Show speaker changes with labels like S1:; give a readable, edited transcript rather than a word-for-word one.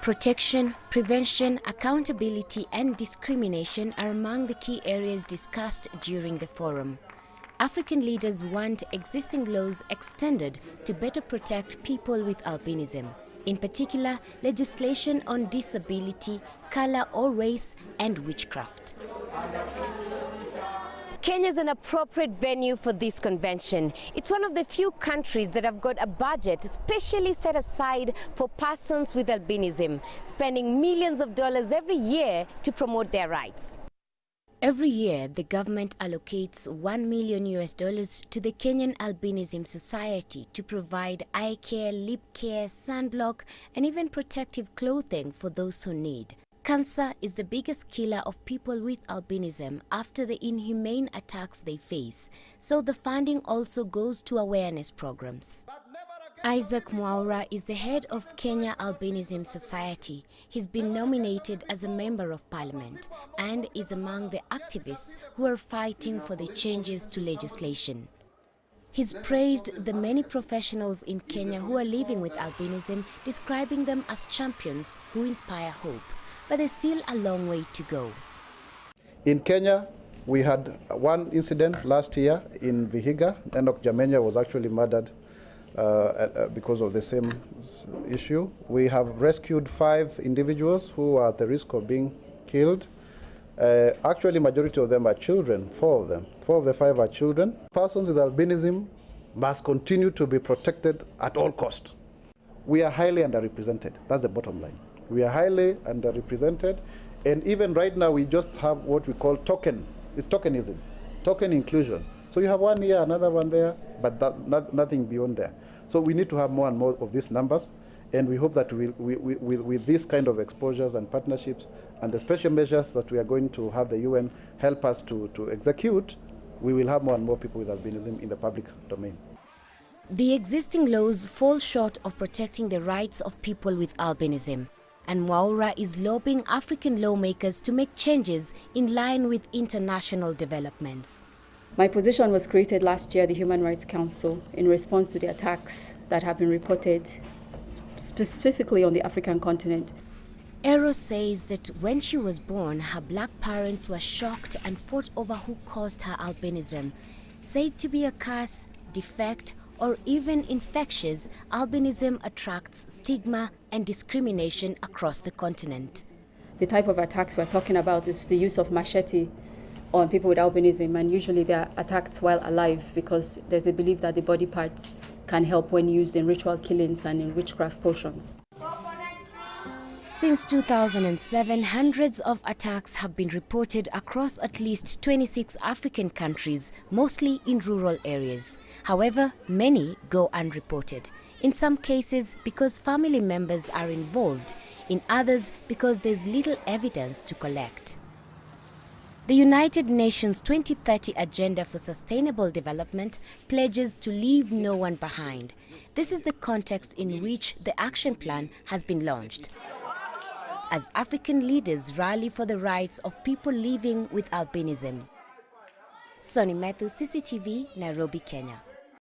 S1: Protection, prevention, accountability and discrimination are among the key areas discussed during the forum. African leaders want existing laws extended to better protect people with albinism, in particular legislation on disability, color or race, and witchcraft. Kenya is an appropriate venue for this convention. It's one of the few countries that have got a budget specially set aside for persons with albinism, spending millions of dollars every year to promote their rights. Every year, the government allocates $1 million to the Kenyan Albinism Society to provide eye care, lip care, sunblock, and even protective clothing for those who need. Cancer is the biggest killer of people with albinism after the inhumane attacks they face, so the funding also goes to awareness programs. Isaac Mwaura is the head of Kenya Albinism Society. He's been nominated as a member of parliament and is among the activists who are fighting for the changes to legislation. He's praised the many professionals in Kenya who are living with albinism, describing them as champions who inspire hope. But there's still a long way to go.
S2: In Kenya, we had one incident last year in Vihiga. Enoch Jamenya was actually murdered because of the same issue. We have rescued 5 individuals who are at the risk of being killed. Actually, majority of them are children, 4 of them. 4 of the 5 are children. Persons with albinism must continue to be protected at all costs. We are highly underrepresented. That's the bottom line. We are highly underrepresented, and even right now we just have what we call token. It's tokenism, token inclusion. So you have one here, another one there, but nothing beyond there. So we need to have more and more of these numbers, and we hope that with these kind of exposures and partnerships and the special measures that we are going to have the UN help us to execute, we will have more and more people with albinism in the public domain.
S1: The existing laws fall short of protecting the rights of people with albinism, and Mwaura is lobbying African lawmakers to make changes in line with international developments.
S3: My position was created last year at the Human Rights Council in response to the attacks that have been reported specifically on the African continent.
S1: Eros says that when she was born, her black parents were shocked and fought over who caused her albinism. Said to be a curse, defect, or even infectious, albinism attracts stigma and discrimination across the continent.
S3: The type of attacks we're talking about is the use of machete on people with albinism, and usually they are attacked while alive because there's a belief that the body parts can help when used in ritual killings and in witchcraft potions.
S1: Since 2007, hundreds of attacks have been reported across at least 26 African countries, mostly in rural areas. However, many go unreported. In some cases, because family members are involved. In others, because there's little evidence to collect. The United Nations 2030 Agenda for Sustainable Development pledges to leave no one behind. This is the context in which the action plan has been launched, as African leaders rally for the rights of people living with albinism. Sonny Methu, CCTV, Nairobi, Kenya.